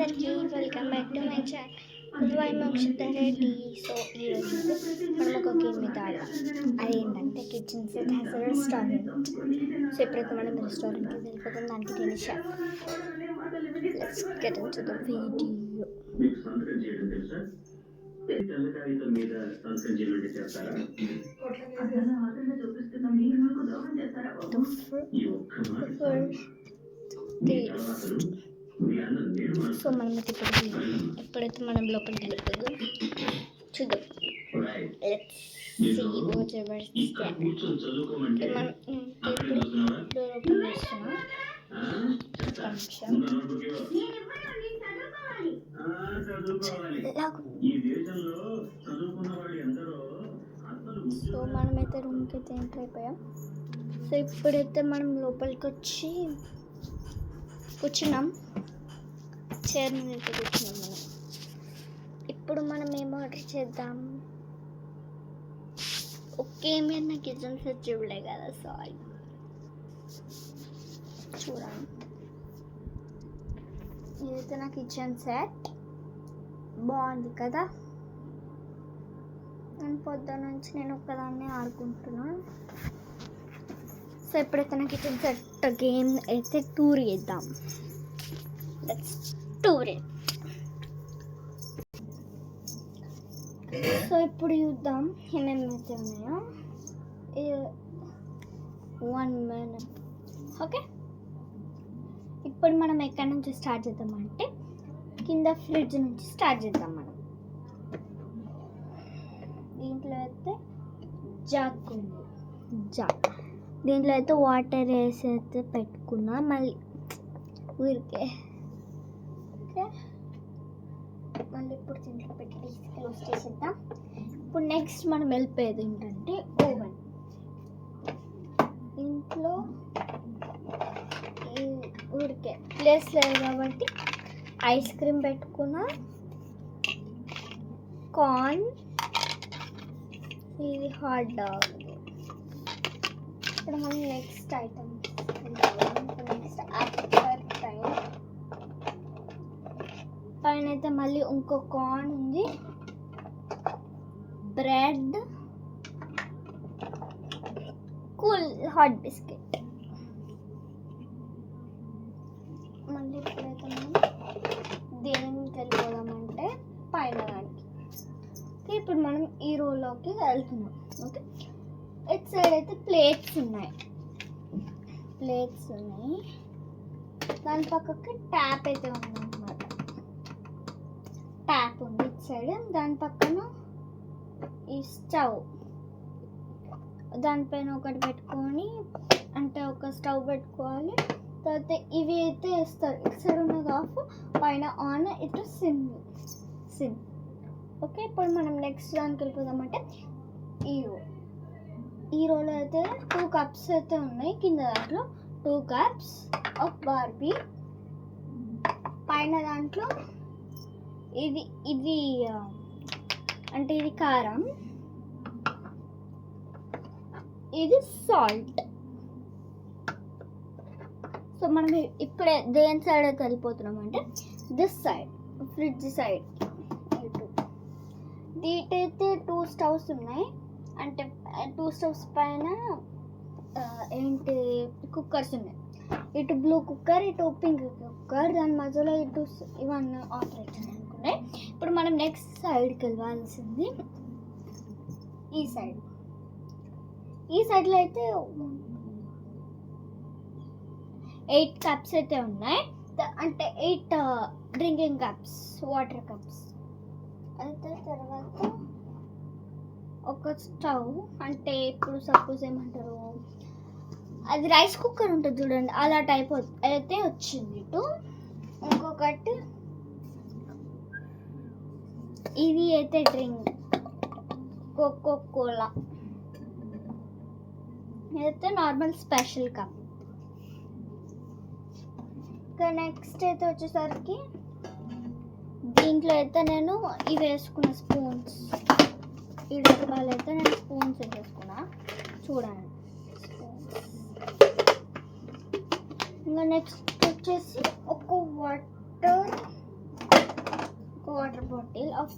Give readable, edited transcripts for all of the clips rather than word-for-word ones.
అందరికీ welcome back to my channel వై Mokshitha Reddy. So ఈరోజు మనం ఒక గేమ్ మీద ఆడదాం. అదేంటంటే kitchen set has a restaurant. So ఎప్పుడైతే మనం రెస్టారెంట్కి వెళ్ళిపోతాం దానికి నేను chef. Let's get into the video. So మనం ఎప్పుడైతే మనం లోపలికి వెళ్ళిపోదు చూద్దాం. Let's see whatever is there. మనం డోర్ ఓపెన్ చేస్తున్నాం. సో మనమైతే రూమ్కి అయితే ఎంటర్ అయిపోయాం. సో ఇప్పుడైతే మనం లోపలికి కూర్చున్నాం. చైర్ మీద అయితే కూర్చున్నాం మనం. ఇప్పుడు మనం ఏం ఆర్డర్ చేద్దాం? ఓకే, మీరు నా కిచెన్ సెట్ చూడలే కదా, సారీ. చూడండి, ఇదైతే నా కిచెన్ సెట్. బాగుంది కదా. నేను పొద్దున్న నుంచి నేను ఒక్కదాన్ని ఆడుకుంటున్నాను. సో ఎప్పుడైతే నా కిచెన్ సెట్ గేమ్ అయితే టూర్ చేద్దాం. Let's tour it. సో ఇప్పుడు చూద్దాం ఏమేమి అయితే ఉన్నాయో. 1 minute. ఓకే, ఇప్పుడు మనం ఎక్కడి నుంచి స్టార్ట్ చేద్దామంటే కింద ఫ్రిడ్జ్ నుంచి స్టార్ట్ చేద్దాం. మనం దీంట్లో అయితే జాక్ ఉంది. దీంట్లో అయితే వాటర్ వేసి అయితే పెట్టుకున్నా. మళ్ళీ ఊరికే ఓకే, మళ్ళీ ఇప్పుడు దీంట్లో పెట్టి క్లోజ్ చేసేద్దాం. ఇప్పుడు నెక్స్ట్ మనం వెళ్ళిపోయేది ఏంటంటే ఓవెన్. ఇంట్లో ఊరికే ప్లేస్ లేదు కాబట్టి ఐస్ క్రీమ్ పెట్టుకున్నా, కార్న్, ఇది హాట్ డాగ్. ఇప్పుడు మనం next item next after time పైన అయితే మళ్ళీ ఇంకో కార్న్ ఉంది, బ్రెడ్, కూల్ హాట్ బిస్కెట్. మళ్ళీ ఇప్పుడైతే మనం దేనికి వెళ్ళిపోదామంటే పైన దానికి. ఇప్పుడు మనం ఈ రోలోకి వెళ్తున్నాం. ఓకే, ఇటు సైడ్ అయితే ప్లేట్స్ ఉన్నాయి. దాని పక్కకి ట్యాప్ అయితే ఉందన్నమాట. ట్యాప్ ఉంది ఇటు సైడ్. దాని పక్కన ఈ స్టవ్, దానిపైన ఒకటి పెట్టుకొని, అంటే ఒక స్టవ్ పెట్టుకోవాలి. తర్వాత ఇవి అయితే వేస్తారు. ఇటు సైడ్ ఉన్నది ఆఫ్, పైన ఆన్, ఇటు సిమ్. ఓకే, ఇప్పుడు మనం నెక్స్ట్ దానికి వెళ్ళిపోదామంటే ఈ రోలో అయితే 2 cups అయితే ఉన్నాయి. కింద దాంట్లో 2 cups ఆఫ్ బార్బీ. పైన దాంట్లో ఇది అంటే ఇది కారం, ఇది సాల్ట్. సో మనం ఇప్పుడే దేని సైడ్ అయితే వెళ్ళిపోతున్నాం అంటే దిస్ సైడ్, ఫ్రిడ్జ్ సైడ్. దీటైతే 2 స్టవ్స్ ఉన్నాయి. అంటే 2 స్టవ్స్ పైన ఏంటి కుక్కర్స్ ఉన్నాయి. ఇటు బ్లూ కుక్కర్, ఇటు పింక్ కుక్కర్. దాని మధ్యలో ఇటు ఇవన్నీ ఆపరేషన్ అనుకున్నాయి. ఇప్పుడు మనం నెక్స్ట్ సైడ్కి వెళ్ళాల్సింది ఈ సైడ్లో అయితే 8 cups అయితే ఉన్నాయి. అంటే 8 డ్రింకింగ్ కప్స్, వాటర్ కప్స్. అయితే తర్వాత ఒక స్టవ్, అంటే ఇప్పుడు సపోజ్ ఏమంటారు, అది రైస్ కుక్కర్ ఉంటుంది చూడండి, అలా టైప్ అయితే వచ్చింది. ఇటు ఇంకొకటి ఇది అయితే డ్రింక్, కోకో కోలా. ఇదైతే నార్మల్ స్పెషల్ కప్. ఇంకా నెక్స్ట్ అయితే వచ్చేసరికి దీంట్లో అయితే నేను ఇవి వేసుకున్న స్పూన్స్. ఈ డబ్బాలు అయితే నేను స్పూన్స్ వేసుకున్నా చూడండి. ఇంకా నెక్స్ట్ వచ్చేసి ఒక వాటర్ బాటిల్ ఆఫ్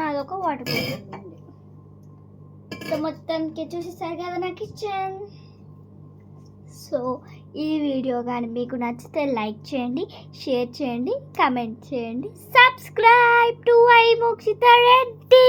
నాదొక వాటర్ బాటిల్ ఉంది. సో మొత్తంకి చూసేసారు కదా నా కిచెన్. సో ఈ వీడియో కానీ మీకు నచ్చితే లైక్ చేయండి, షేర్ చేయండి, కమెంట్ చేయండి, subscribe to I Mokshita Reddy.